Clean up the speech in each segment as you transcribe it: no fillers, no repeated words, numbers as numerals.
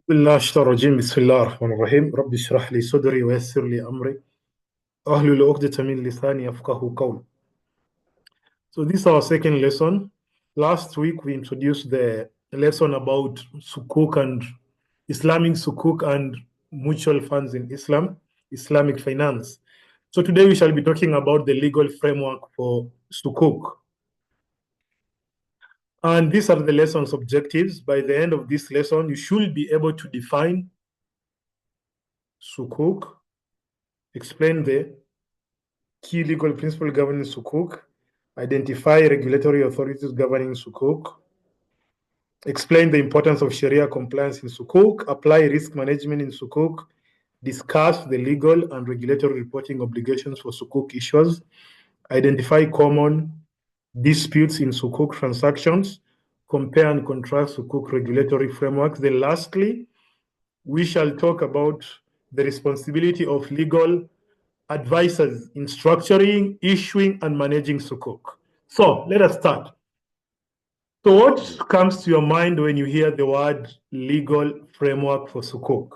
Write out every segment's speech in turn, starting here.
بالله الشيطان الرجيم بسم الله الرحمن الرحيم رب اشرح لي صدري ويسر لي أمري أحلل عقدة من لساني يفقهوا قولي. So this is our second lesson. Last week we introduced the lesson about Sukuk and Islamic Sukuk and mutual funds in Islam, Islamic finance. So today we shall be talking about the legal framework for Sukuk. And these are the lesson's objectives. By the end of this lesson, you should be able to define Sukuk, explain the key legal principle governing Sukuk, identify regulatory authorities governing Sukuk, explain the importance of Sharia compliance in Sukuk, apply risk management in Sukuk, discuss the legal and regulatory reporting obligations for Sukuk issuers, identify common disputes in Sukuk transactions, compare and contrast Sukuk regulatory frameworks. Then lastly, we shall talk about the responsibility of legal advisors in structuring, issuing, and managing Sukuk. So let us start. So what comes to your mind when you hear the word legal framework for Sukuk?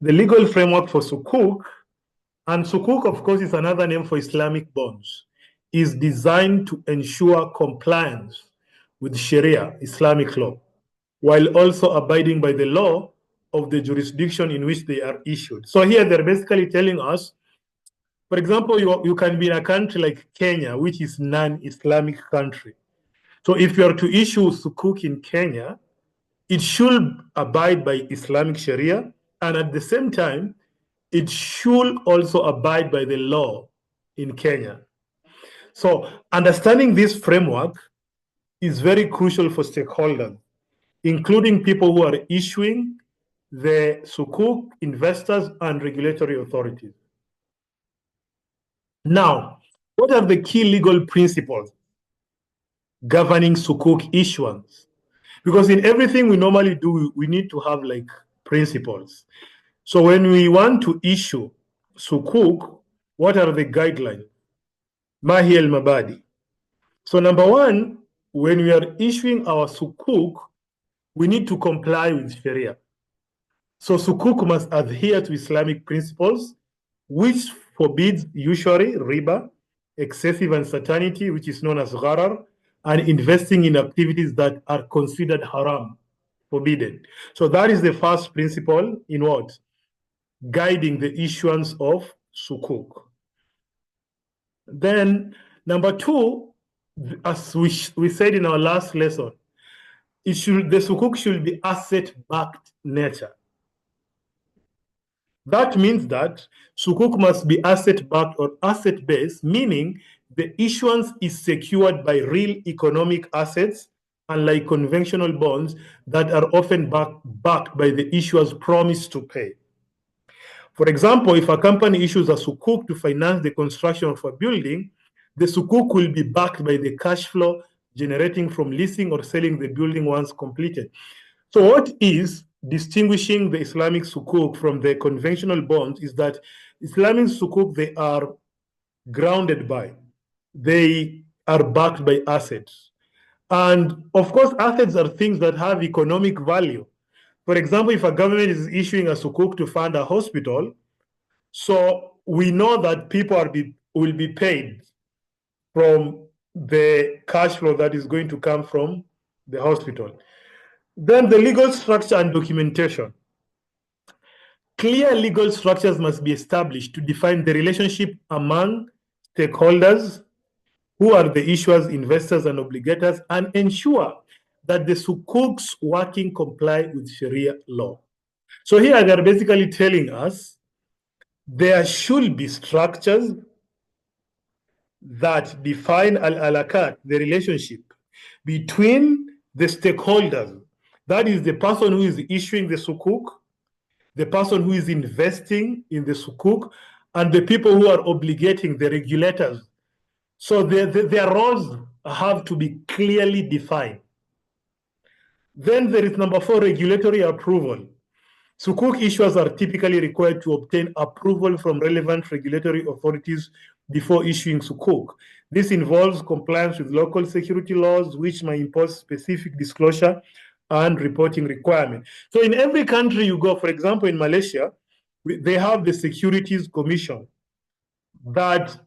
The legal framework for Sukuk, and Sukuk, of course, is another name for Islamic bonds, is designed to ensure compliance with Sharia, Islamic law, while also abiding by the law of the jurisdiction in which they are issued. So here they're basically telling us, for example, you can be in a country like Kenya, which is non-Islamic country. So if you are to issue Sukuk in Kenya, it should abide by Islamic Sharia, and at the same time, it should also abide by the law in Kenya. So understanding this framework is very crucial for stakeholders, including people who are issuing the Sukuk, investors, and regulatory authorities. Now, what are the key legal principles governing Sukuk issuance? Because in everything we normally do, we need to have like principles. So when we want to issue Sukuk, what are the guidelines? Mahi al-Mabadi. So number one, when we are issuing our Sukuk, we need to comply with Sharia. So Sukuk must adhere to Islamic principles, which forbids usury, riba, excessive uncertainty, which is known as gharar, and investing in activities that are considered haram, forbidden. So that is the first principle in what? Guiding the issuance of Sukuk. Then number two, as we said in our last lesson, the Sukuk should be asset-backed nature. That means that Sukuk must be asset-backed or asset-based, meaning the issuance is secured by real economic assets, unlike conventional bonds that are often backed by the issuer's promise to pay. For example, if a company issues a Sukuk to finance the construction of a building, the Sukuk will be backed by the cash flow generating from leasing or selling the building once completed. So what is distinguishing the Islamic Sukuk from the conventional bonds is that Islamic Sukuk, they are grounded by, they are backed by assets. And of course, assets are things that have economic value. For example, if a government is issuing a Sukuk to fund a hospital, so we know that people will be paid from the cash flow that is going to come from the hospital. Then the legal structure and documentation. Clear legal structures must be established to define the relationship among stakeholders, who are the issuers, investors, and obligators, and ensure that the Sukuks working comply with Sharia law. So here they're basically telling us there should be structures that define al-alakat, the relationship between the stakeholders, that is the person who is issuing the Sukuk, the person who is investing in the Sukuk, and the people who are obligating, the regulators. So their roles have to be clearly defined. Then there is number four, regulatory approval. Sukuk issuers are typically required to obtain approval from relevant regulatory authorities before issuing Sukuk. This involves compliance with local security laws, which may impose specific disclosure and reporting requirement. So in every country you go, for example, in Malaysia, they have the Securities Commission that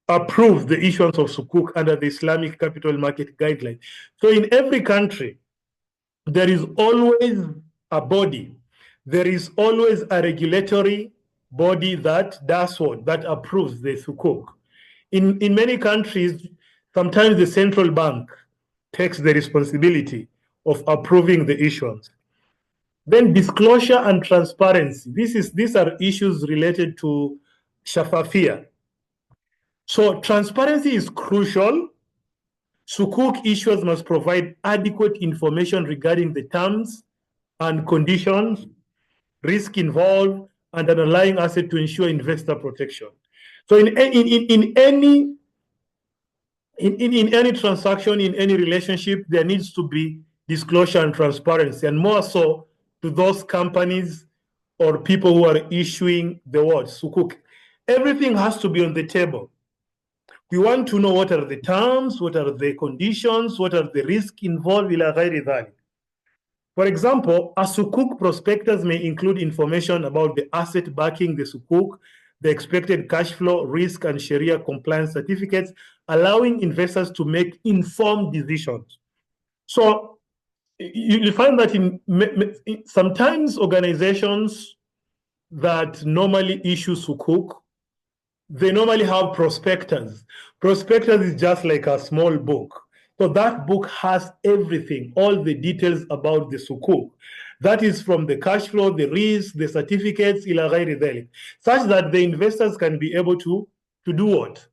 approves the issuance of Sukuk under the Islamic Capital Market Guidelines. So in every country, there is always a body, there is always a regulatory body that does what? That approves the Sukuk. In many countries, sometimes the central bank takes the responsibility of approving the issuance. Then disclosure and transparency. These are issues related to shafafia. So transparency is crucial. Sukuk issuers must provide adequate information regarding the terms and conditions, risk involved, and underlying asset to ensure investor protection. So in any transaction, in any relationship, there needs to be disclosure and transparency, and more so to those companies or people who are issuing the word Sukuk. Everything has to be on the table. We want to know what are the terms, what are the conditions, what are the risks involved. For example, a Sukuk prospectus may include information about the asset backing the Sukuk, the expected cash flow, risk, and Shariah compliance certificates, allowing investors to make informed decisions. So you find that sometimes organizations that normally issue Sukuk, they normally have prospectus. Prospectus is just like a small book. So that book has everything, all the details about the Sukuk. That is from the cash flow, the risk, the certificates, such that the investors can be able to do what?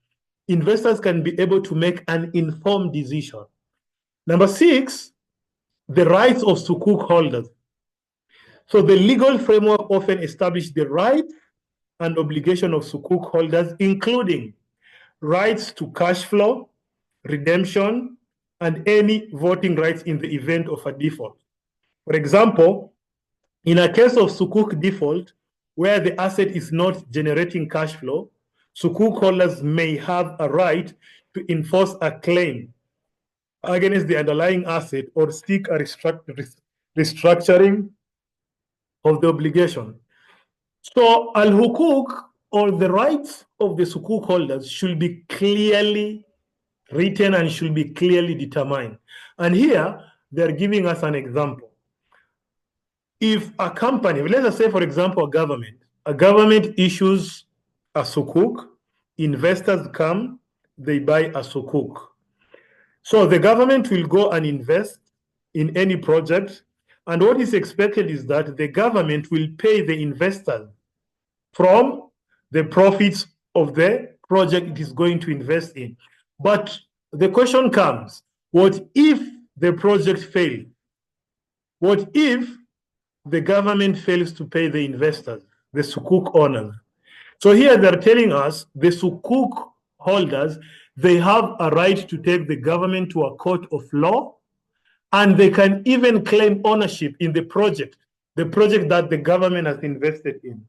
Investors can be able to make an informed decision. Number 6, the rights of Sukuk holders. So the legal framework often establishes the right and obligation of Sukuk holders, including rights to cash flow, redemption, and any voting rights in the event of a default. For example, in a case of Sukuk default, where the asset is not generating cash flow, Sukuk holders may have a right to enforce a claim against the underlying asset or seek a restructuring of the obligation. So al-hukuk, or the rights of the Sukuk holders, should be clearly written and should be clearly determined. And here, they're giving us an example. If a company, let us say, for example, a government issues a Sukuk, investors come, they buy a Sukuk. So the government will go and invest in any project, and what is expected is that the government will pay the investors from the profits of the project it is going to invest in. But the question comes, what if the project fails? What if the government fails to pay the investors, the Sukuk owners? So here they're telling us the Sukuk holders, they have a right to take the government to a court of law, and they can even claim ownership in the project that the government has invested in.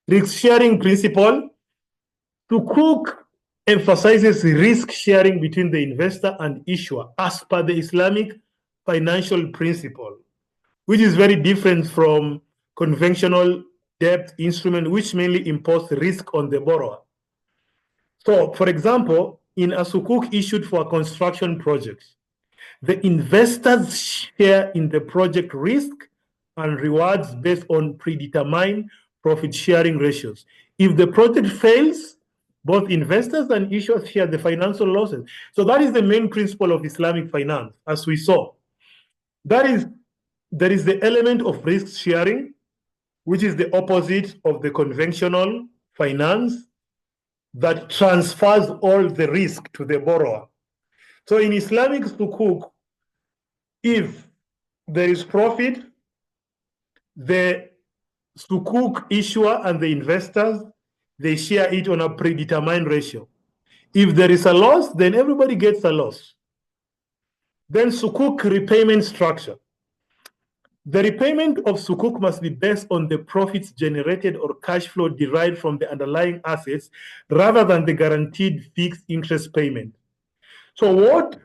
Risk sharing principle. Sukuk emphasizes risk sharing between the investor and issuer as per the Islamic financial principle, which is very different from conventional debt instrument, which mainly impose risk on the borrower. So, for example, in a Sukuk issued for a construction project, the investors share in the project risk and rewards based on predetermined profit-sharing ratios. If the project fails, both investors and issuers share the financial losses. So that is the main principle of Islamic finance, as we saw. There is the element of risk sharing, which is the opposite of the conventional finance that transfers all the risk to the borrower. So in Islamic Sukuk, if there is profit, the Sukuk issuer and the investors, they share it on a predetermined ratio. If there is a loss, then everybody gets a loss. Then Sukuk repayment structure. The repayment of Sukuk must be based on the profits generated or cash flow derived from the underlying assets rather than the guaranteed fixed interest payment. So what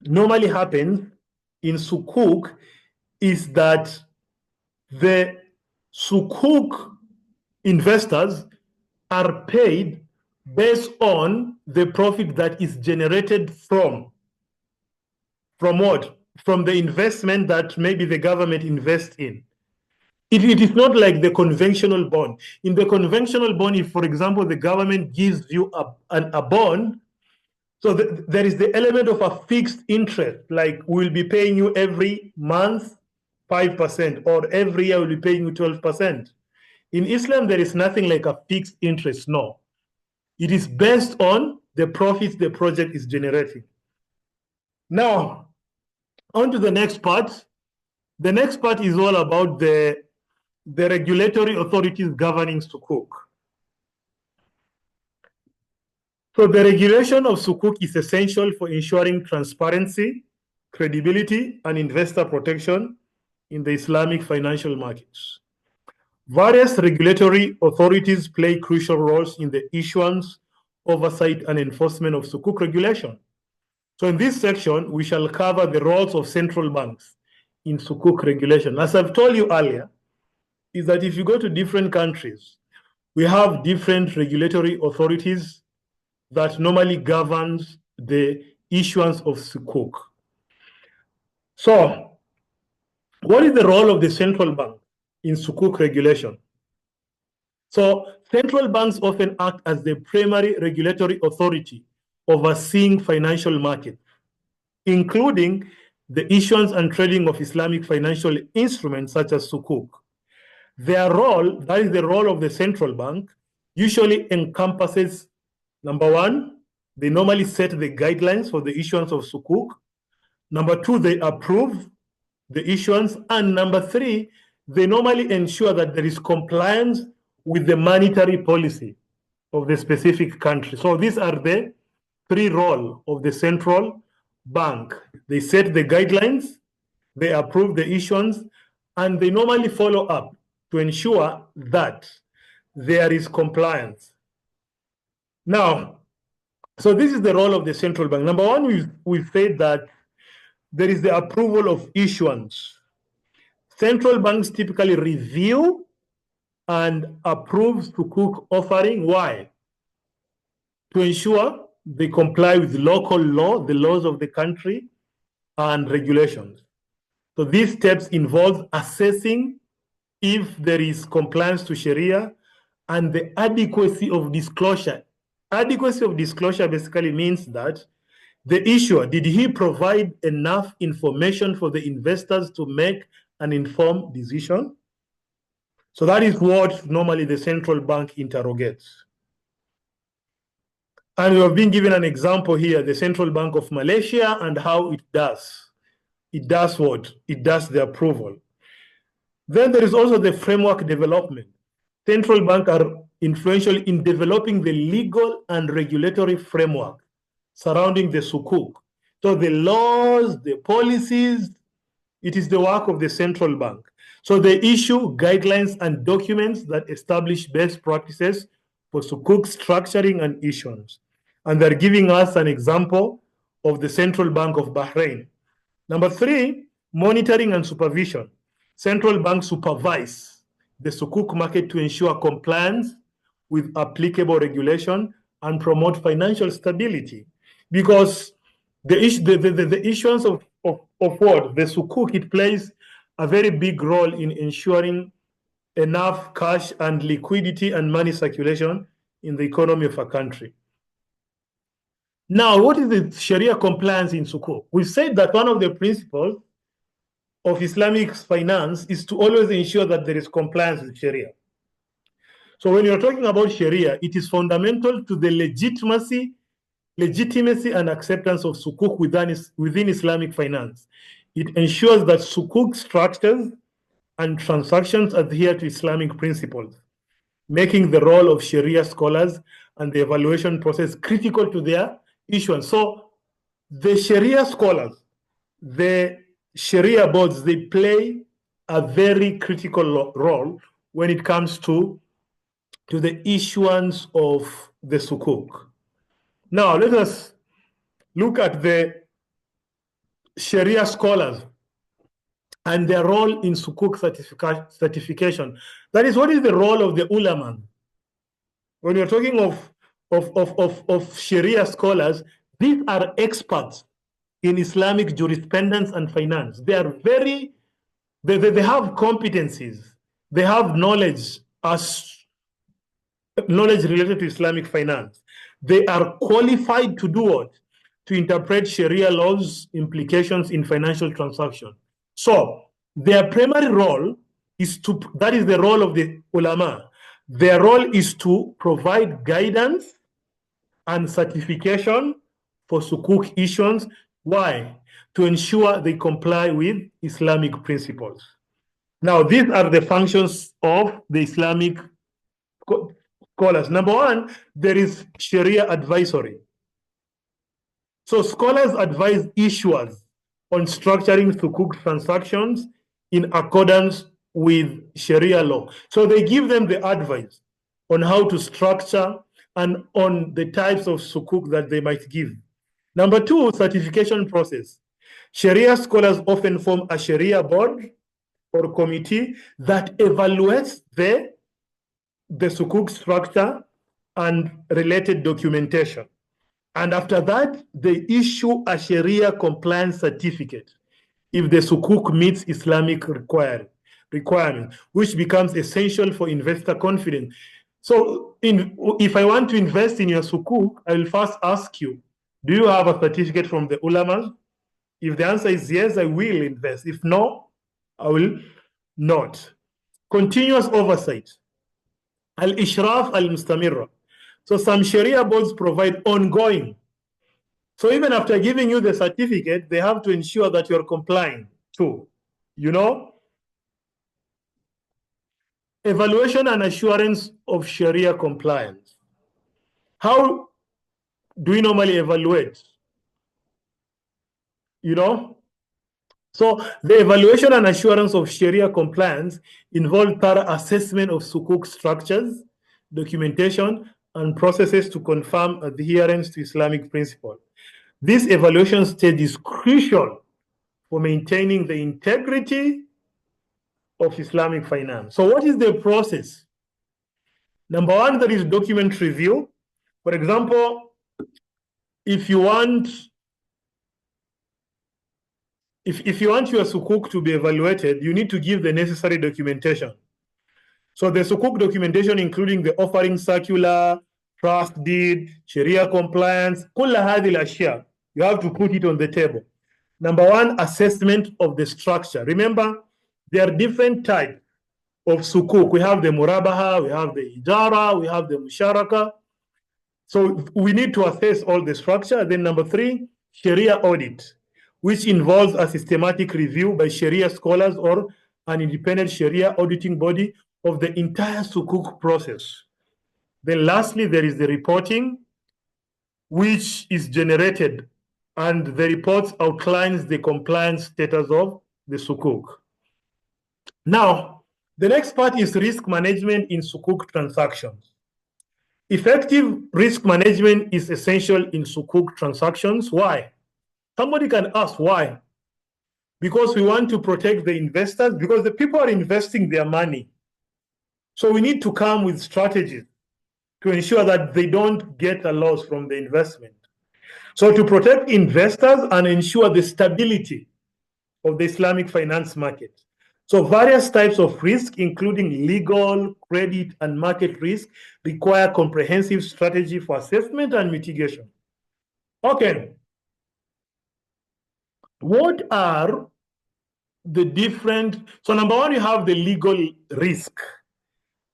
normally happens in Sukuk is that the Sukuk investors are paid based on the profit that is generated from what? From the investment that maybe the government invests in. It is not like the conventional bond. In the conventional bond, if, for example, the government gives you a bond, so there is the element of a fixed interest, like we'll be paying you every month 5%, or every year we'll be paying you 12%. In Islam, there is nothing like a fixed interest, no. It is based on the profits the project is generating. Now, on to the next part. The next part is all about the regulatory authorities governing Sukuk. So the regulation of Sukuk is essential for ensuring transparency, credibility, and investor protection in the Islamic financial markets. Various regulatory authorities play crucial roles in the issuance, oversight, and enforcement of Sukuk regulation. So in this section, we shall cover the roles of central banks in Sukuk regulation. As I've told you earlier, is that if you go to different countries, we have different regulatory authorities that normally governs the issuance of Sukuk. So, what is the role of the central bank in Sukuk regulation? So, central banks often act as the primary regulatory authority overseeing financial markets, including the issuance and trading of Islamic financial instruments such as Sukuk. Their role, that is the role of the central bank, usually encompasses, number one, they normally set the guidelines for the issuance of Sukuk. Number two, they approve the issuance. And number three, they normally ensure that there is compliance with the monetary policy of the specific country. So these are the three roles of the central bank. They set the guidelines, they approve the issuance, and they normally follow up to ensure that there is compliance. Now, so this is the role of the central bank. Number one, we've said that there is the approval of issuance. Central banks typically review and approve Sukuk offering. Why? To ensure they comply with local law, the laws of the country, and regulations. So these steps involve assessing if there is compliance to Sharia and the adequacy of disclosure. Adequacy of disclosure basically means that the issuer, did he provide enough information for the investors to make an informed decision? So that is what normally the central bank interrogates. And we have been given an example here, the Central Bank of Malaysia, and how it does. It does what? It does the approval. Then there is also the framework development. Central banks are influential in developing the legal and regulatory framework surrounding the Sukuk. So the laws, the policies, it is the work of the central bank. So they issue guidelines and documents that establish best practices for Sukuk structuring and issuance. And they're giving us an example of the Central Bank of Bahrain. Number three, monitoring and supervision. Central banks supervise the Sukuk market to ensure compliance with applicable regulation and promote financial stability. Because the issuance of what? The Sukuk, it plays a very big role in ensuring enough cash and liquidity and money circulation in the economy of a country. Now, what is the Sharia compliance in Sukuk? We said that one of the principles of Islamic finance is to always ensure that there is compliance with Sharia. So when you're talking about Sharia, it is fundamental to the legitimacy and acceptance of Sukuk within Islamic finance. It ensures that Sukuk structures and transactions adhere to Islamic principles, making the role of Sharia scholars and the evaluation process critical to their issuance. So the Sharia scholars, the Sharia boards, they play a very critical role when it comes to the issuance of the Sukuk. Now, let us look at the Sharia scholars and their role in Sukuk certification. That is, what is the role of the ulama? When you're talking of Sharia scholars, these are experts in Islamic jurisprudence and finance. They are they have competencies, they have knowledge related to Islamic finance. They are qualified to do what? To interpret Sharia laws implications in financial transactions. So their primary role is that is the role of the ulama. Their role is to provide guidance and certification for Sukuk issuance. Why? To ensure they comply with Islamic principles. Now, these are the functions of the Islamic scholars. Number one, there is Sharia advisory. So scholars advise issuers on structuring Sukuk transactions in accordance with Sharia law. So they give them the advice on how to structure and on the types of Sukuk that they might give. Number two, certification process. Sharia scholars often form a Sharia board or committee that evaluates the Sukuk structure and related documentation. And after that, they issue a Sharia compliance certificate if the Sukuk meets Islamic requirements, which becomes essential for investor confidence. So if I want to invest in your Sukuk, I will first ask you, do you have a certificate from the ulama? If the answer is yes, I will invest. If no, I will not. Continuous oversight. Al-Ishraf al-Mustamirra. So some Sharia boards provide ongoing. So even after giving you the certificate, they have to ensure that you're complying too. You know? Evaluation and assurance of Sharia compliance. How do we normally evaluate? You know? So the evaluation and assurance of Sharia compliance involve thorough assessment of Sukuk structures, documentation, and processes to confirm adherence to Islamic principles. This evaluation stage is crucial for maintaining the integrity of Islamic finance. So what is the process? Number one, there is document review. For example, if you want your Sukuk to be evaluated, you need to give the necessary documentation. So the Sukuk documentation, including the offering circular, trust deed, Sharia compliance, كل هذه الأشياء, you have to put it on the table. Number one, assessment of the structure. Remember, there are different types of Sukuk. We have the Murabaha, we have the Ijara, we have the Musharaka. So we need to assess all the structure. Then number three, Sharia audit, which involves a systematic review by Sharia scholars or an independent Sharia auditing body of the entire Sukuk process. Then lastly, there is the reporting, which is generated, and the report outlines the compliance status of the Sukuk. Now, the next part is risk management in Sukuk transactions. Effective risk management is essential in Sukuk transactions. Why? Somebody can ask why. Because we want to protect the investors, because the people are investing their money. So we need to come with strategies to ensure that they don't get a loss from the investment. So to protect investors and ensure the stability of the Islamic finance market. So various types of risk, including legal, credit, and market risk, require comprehensive strategy for assessment and mitigation. Okay. What are the different... So number one, you have the legal risk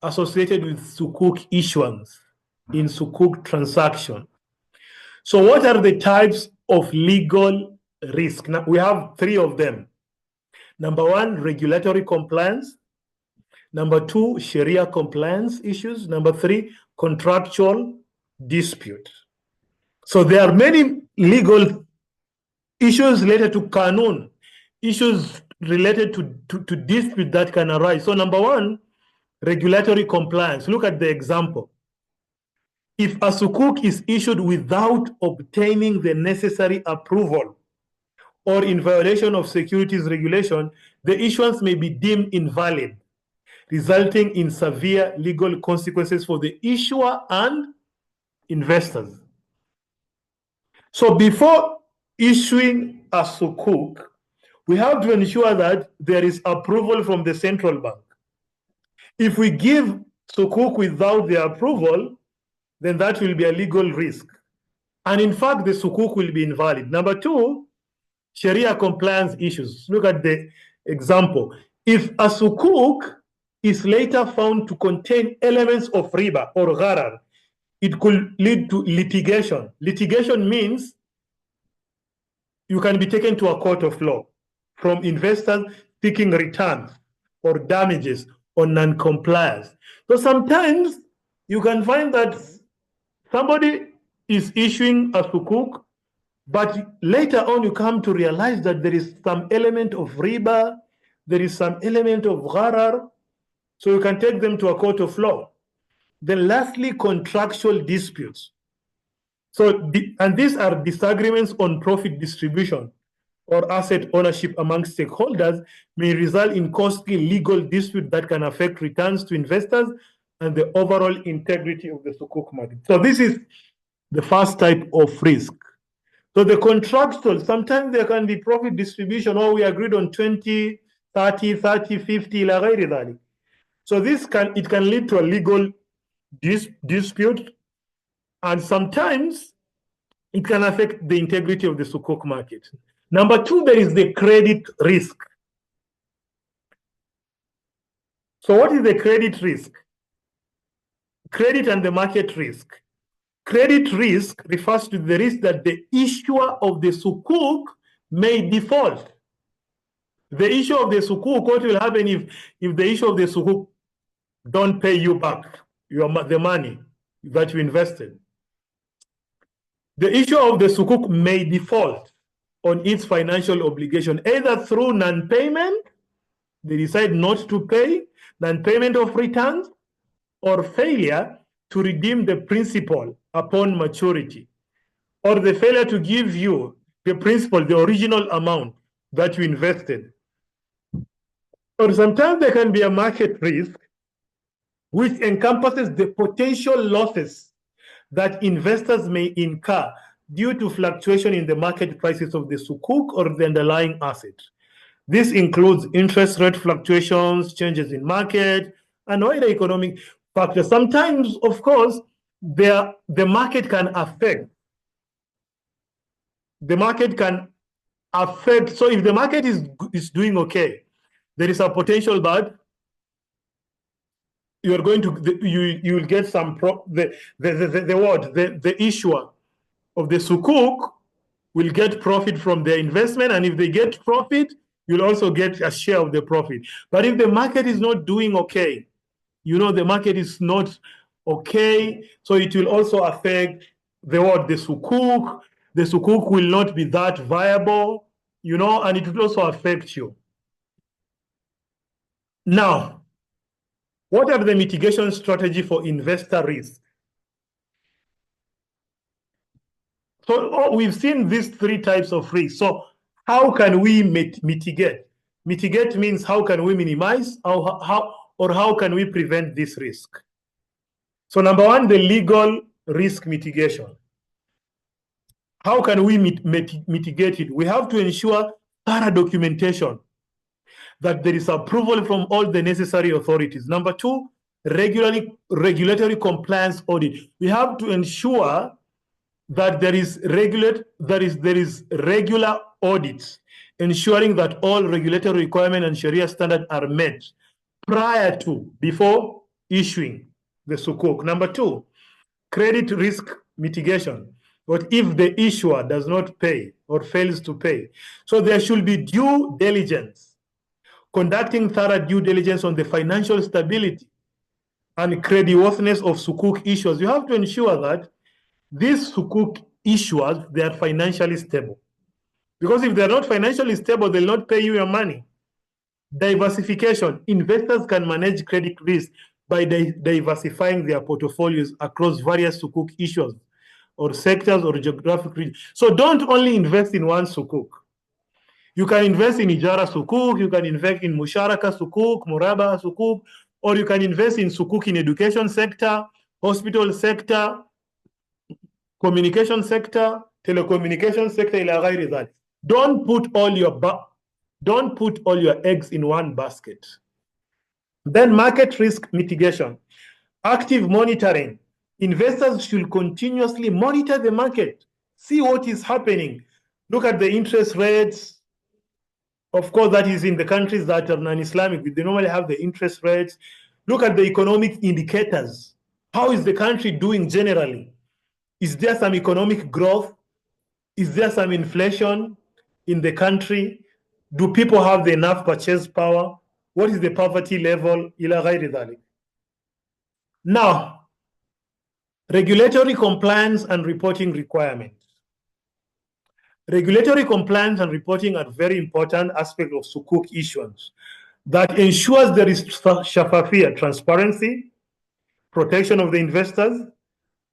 associated with Sukuk issuance in Sukuk transaction. So what are the types of legal risk? Now, we have three of them. Number one, regulatory compliance. Number two, Sharia compliance issues. Number three, contractual dispute. So there are many legal issues related to Kanun, issues related to dispute that can arise. So number one, regulatory compliance. Look at the example. If a Sukuk is issued without obtaining the necessary approval or in violation of securities regulation, the issuance may be deemed invalid, resulting in severe legal consequences for the issuer and investors. So before issuing a Sukuk, we have to ensure that there is approval from the central bank. If we give Sukuk without the approval, then that will be a legal risk. And in fact, the Sukuk will be invalid. Number two, Sharia compliance issues. Look at the example. If a Sukuk is later found to contain elements of riba or gharar, it could lead to litigation. Litigation means you can be taken to a court of law from investors seeking returns or damages on non-compliance. So sometimes you can find that somebody is issuing a Sukuk, but later on you come to realize that there is some element of riba, there is some element of gharar, so you can take them to a court of law. Then lastly, contractual disputes. And these are disagreements on profit distribution or asset ownership among stakeholders may result in costly legal dispute that can affect returns to investors and the overall integrity of the Sukuk market. So this is the first type of risk. So the contractual, sometimes there can be profit distribution, or we agreed on 20, 30, 30, 50, ila ghairi dhalik. So it can lead to a legal dispute, and sometimes it can affect the integrity of the Sukuk market. Number two, there is the credit risk. So what is the credit risk? Credit and the market risk. Credit risk refers to the risk that the issuer of the Sukuk may default. The issue of the Sukuk, what will happen if the issue of the Sukuk don't pay you back the money that you invested? The issue of the Sukuk may default on its financial obligation, either through non-payment, they decide not to pay, non-payment of returns, or failure to redeem the principal upon maturity, or the failure to give you the principal, the original amount that you invested. Or sometimes there can be a market risk which encompasses the potential losses that investors may incur due to fluctuation in the market prices of the Sukuk or the underlying asset. This includes interest rate fluctuations, changes in market, and wider economic factors. Sometimes, of course, the market can affect. The market can affect. So if the market is doing okay, there is a potential that you are going to you will get some the issuer of the Sukuk will get profit from their investment, and if they get profit, you'll also get a share of the profit. But if the market is not doing okay, the market is not okay, so it will also affect the Sukuk. The Sukuk will not be that viable, and it will also affect you. Now, what are the mitigation strategy for investor risk? So we've seen these three types of risk. So how can we mitigate? Mitigate means how can we minimize, or how can we prevent this risk? So number one, the legal risk mitigation. How can we mitigate it? We have to ensure thorough documentation, that there is approval from all the necessary authorities. Number two, regulatory compliance audit. We have to ensure that there is regular audits, ensuring that all regulatory requirements and Sharia standards are met before issuing the Sukuk. Number two, credit risk mitigation. What if the issuer does not pay or fails to pay? So there should be due diligence, conducting thorough due diligence on the financial stability and creditworthiness of Sukuk issuers. You have to ensure that these Sukuk issuers, they are financially stable. Because if they're not financially stable, they'll not pay you your money. Diversification. Investors can manage credit risk by diversifying their portfolios across various Sukuk issuers or sectors or geographic regions. So don't only invest in one Sukuk. You can invest in Ijara Sukuk, you can invest in Musharaka Sukuk, Muraba Sukuk, or you can invest in Sukuk in education sector, hospital sector, communication sector, telecommunication sector, ila ghairi dhalik. Don't put all your eggs in one basket. Then market risk mitigation, active monitoring. Investors should continuously monitor the market, see what is happening. Look at the interest rates. Of course, that is in the countries that are non-Islamic. They normally have the interest rates. Look at the economic indicators. How is the country doing generally? Is there some economic growth? Is there some inflation in the country? Do people have the enough purchase power? What is the poverty level? Ila ghairi dhalik. Now, regulatory compliance and reporting requirements. Regulatory compliance and reporting are very important aspects of Sukuk issuance that ensures there is shafafiyah, transparency, protection of the investors,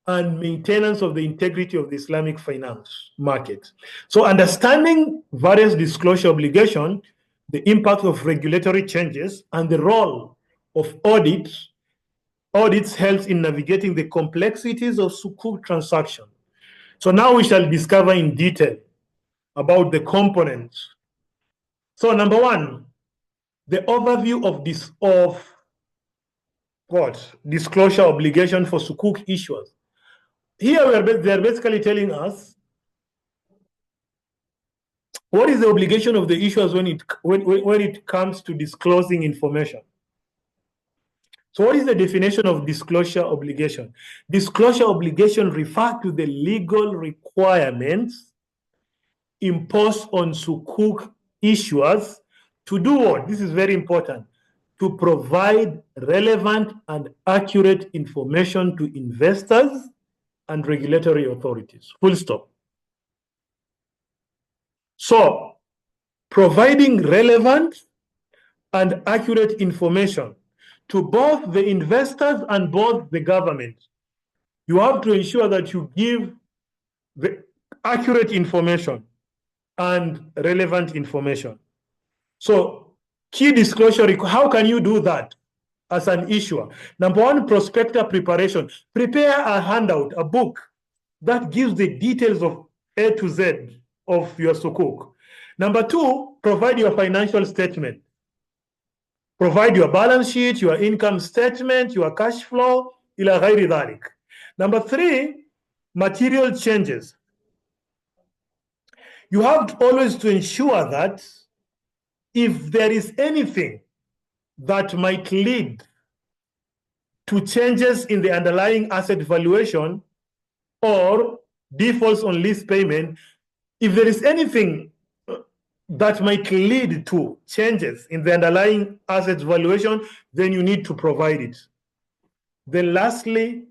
and maintenance of the integrity of the Islamic finance market. So understanding various disclosure obligations, the impact of regulatory changes, and the role of audits helps in navigating the complexities of Sukuk transaction. So now we shall discover in detail about the components. So number one, the overview of disclosure obligation for Sukuk issuers. Here they're basically telling us what is the obligation of the issuers when it comes to disclosing information. So what is the definition of disclosure obligation? Disclosure obligation refers to the legal requirements imposed on Sukuk issuers to do what? This is very important. To provide relevant and accurate information to investors and regulatory authorities. Full stop. So, providing relevant and accurate information to both the investors and both the government. You have to ensure that you give the accurate information and relevant information. So, key disclosure, how can you do that as an issuer? Number one, prospectus preparation. Prepare a handout, a book that gives the details of A to Z of your Sukuk. Number two, provide your financial statement. Provide your balance sheet, your income statement, your cash flow, ila ghairi dhalik. Number three, material changes. You have always to ensure that if there is anything that might lead to changes in the underlying asset valuation or defaults on lease payment, if there is anything that might lead to changes in the underlying asset valuation, then you need to provide it. Then lastly,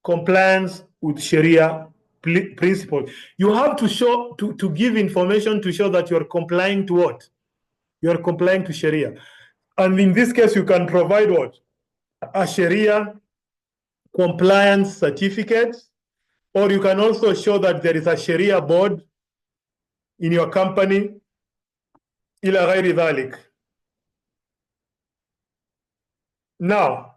compliance with Sharia principles. You have to show, to give information to show that you are complying to what? You are complying to Sharia. And in this case, you can provide what? A Sharia compliance certificate, or you can also show that there is a Sharia board in your company, ila ghairi dhalik. Now,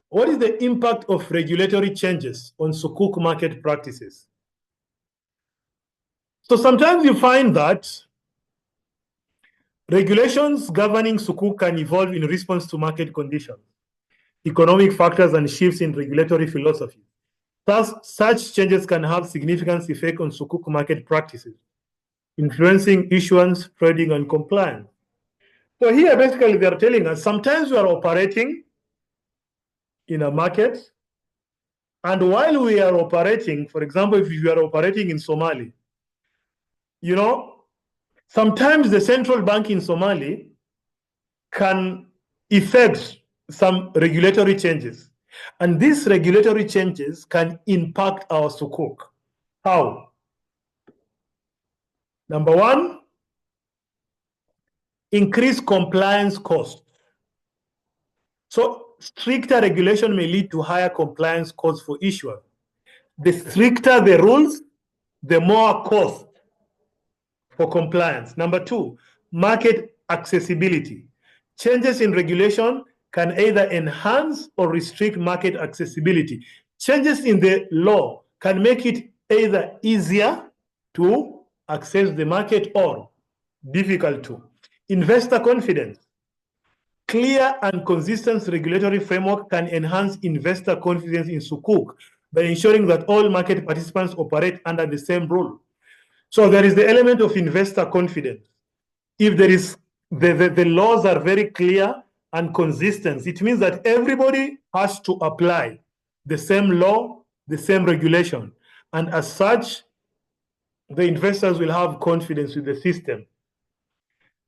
what is the impact of regulatory changes on Sukuk market practices? So sometimes you find that regulations governing Sukuk can evolve in response to market conditions, economic factors, and shifts in regulatory philosophy. Thus, such changes can have significant effect on Sukuk market practices, influencing issuance, trading, and compliance. So here, basically, they're telling us sometimes we are operating in a market, and while we are operating, for example, if you are operating in Somali, you know, sometimes the central bank in Somali can effect some regulatory changes. And these regulatory changes can impact our Sukuk. How? Number one, increase compliance costs. So stricter regulation may lead to higher compliance costs for issuers. The stricter the rules, the more cost for compliance. Number two, market accessibility. Changes in regulation can either enhance or restrict market accessibility. Changes in the law can make it either easier to access the market or difficult to. Investor confidence. Clear and consistent regulatory framework can enhance investor confidence in Sukuk by ensuring that all market participants operate under the same rule. So there is the element of investor confidence. If there is the laws are very clear and consistent, it means that everybody has to apply the same law, the same regulation. And as such, the investors will have confidence with the system.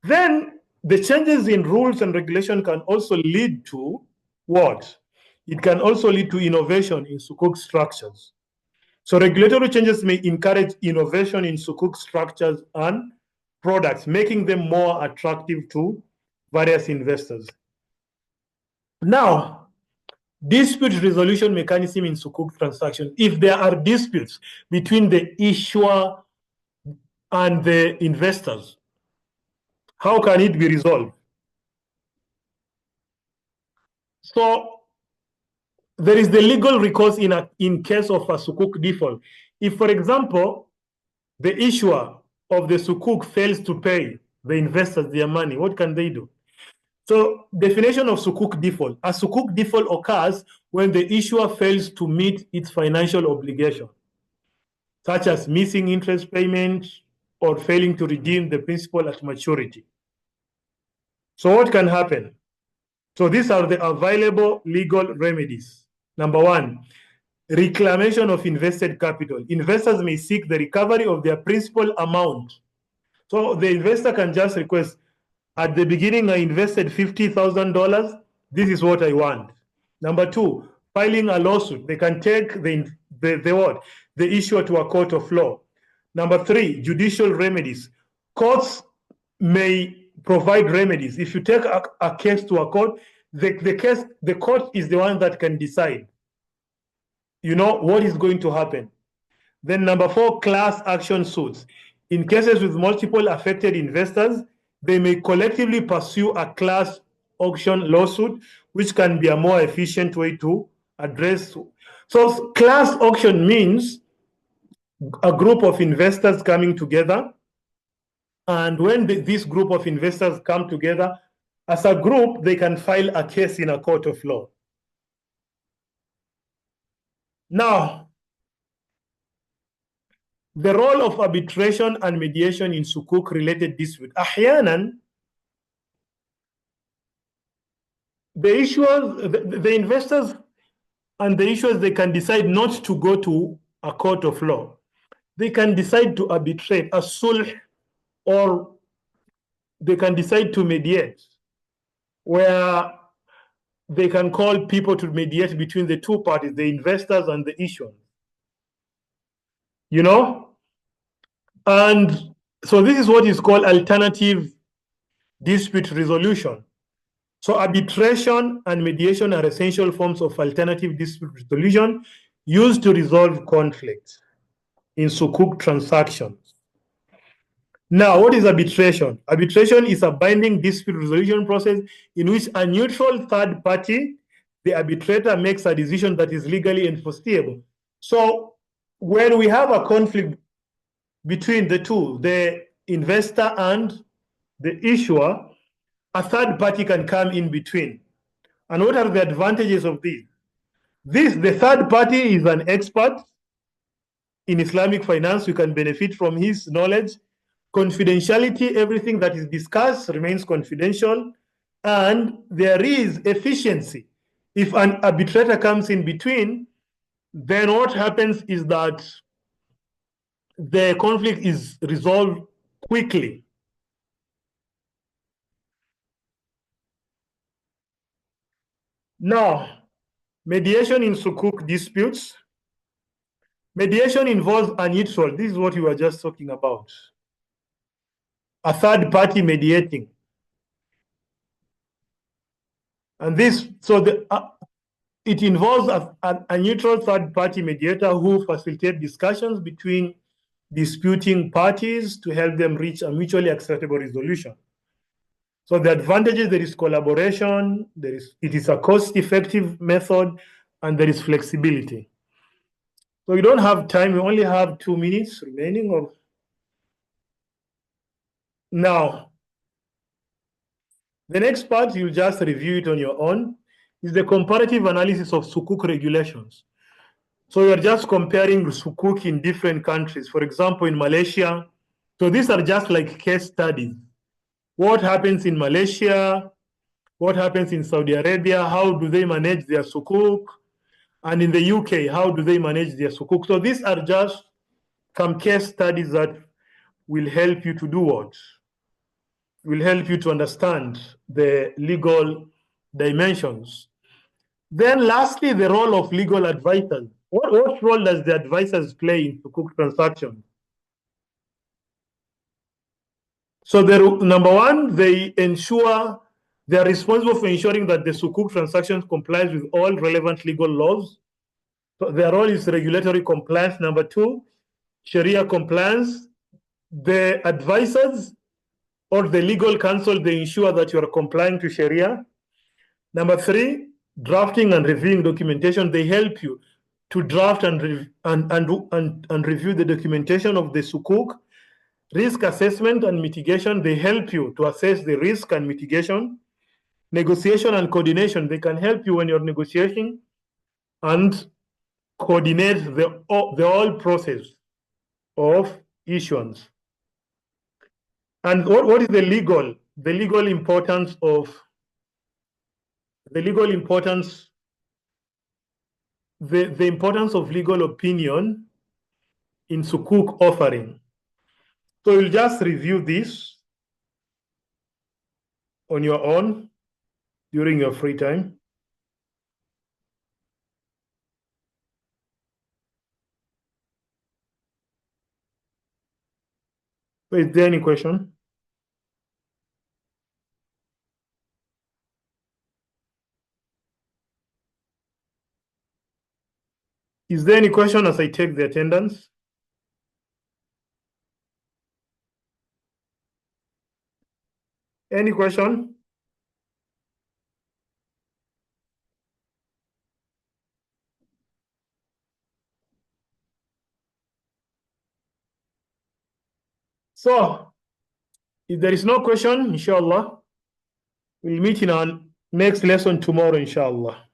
Then the changes in rules and regulation can also lead to what? It can also lead to innovation in Sukuk structures. So regulatory changes may encourage innovation in Sukuk structures and products, making them more attractive to various investors. Now, dispute resolution mechanism in Sukuk transactions. If there are disputes between the issuer and the investors, how can it be resolved? So there is the legal recourse in case of a Sukuk default. If, for example, the issuer of the Sukuk fails to pay the investors their money, what can they do? So definition of Sukuk default. A Sukuk default occurs when the issuer fails to meet its financial obligation, such as missing interest payment or failing to redeem the principal at maturity. So what can happen? So these are the available legal remedies. Number one, reclamation of invested capital. Investors may seek the recovery of their principal amount. So the investor can just request, at the beginning, I invested $50,000. This is what I want. Number two, filing a lawsuit. They can take the issuer to a court of law. Number three, judicial remedies. Courts may provide remedies. If you take a case to a court, the court is the one that can decide, what is going to happen. Then number four, class action suits. In cases with multiple affected investors, they may collectively pursue a class action lawsuit, which can be a more efficient way to address. So class action means a group of investors coming together. And when this group of investors come together, as a group, they can file a case in a court of law. Now, the role of arbitration and mediation in Sukuk-related dispute. أحيانا, the issuers, the investors and the issuers, they can decide not to go to a court of law. They can decide to arbitrate, a sulh, or they can decide to mediate, where they can call people to mediate between the two parties, the investors and the issuers. And so this is what is called alternative dispute resolution. So arbitration and mediation are essential forms of alternative dispute resolution used to resolve conflicts in Sukuk transactions. Now, what is arbitration? Arbitration is a binding dispute resolution process in which a neutral third party, the arbitrator, makes a decision that is legally enforceable. So when we have a conflict between the two, the investor and the issuer, a third party can come in between. And what are the advantages of this? The third party is an expert in Islamic finance. You can benefit from his knowledge. Confidentiality, everything that is discussed remains confidential. And there is efficiency. If an arbitrator comes in between, then what happens is that the conflict is resolved quickly. Now, mediation in Sukuk disputes. Mediation involves a neutral. This is what we were just talking about. A third party mediating. And it involves a neutral third party mediator who facilitates discussions between disputing parties to help them reach a mutually acceptable resolution. So the advantages, there is collaboration, it is a cost-effective method, and there is flexibility. So we don't have time, we only have 2 minutes remaining. Now, the next part, you'll just review it on your own, is the comparative analysis of Sukuk regulations. So you're just comparing Sukuk in different countries. For example, in Malaysia, so these are just like case studies. What happens in Malaysia? What happens in Saudi Arabia? How do they manage their Sukuk? And in the UK, how do they manage their Sukuk? So these are just some case studies that will help you to do what? Will help you to understand the legal dimensions. Then lastly, the role of legal advisors. What role does the advisors play in Sukuk transactions? So number one, they are responsible for ensuring that the Sukuk transactions complies with all relevant legal laws. So their role is regulatory compliance. Number two, Sharia compliance. The advisors or the legal counsel, they ensure that you are complying to Sharia. Number three, drafting and reviewing documentation. They help you to draft and review the documentation of the Sukuk. Risk assessment and mitigation, they help you to assess the risk and mitigation. Negotiation and coordination, they can help you when you're negotiating and coordinate the whole process of issuance. And what is the legal importance of the importance of legal opinion in Sukuk offering? So you'll just review this on your own during your free time. So is there any question? Is there any question as I take the attendance? Any question? So, if there is no question, inshallah, we'll meet in our next lesson tomorrow, inshallah.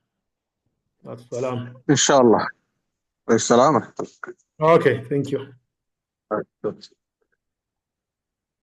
As-salam. Inshallah. Assalamu alaikum. Okay, thank you. All right, good.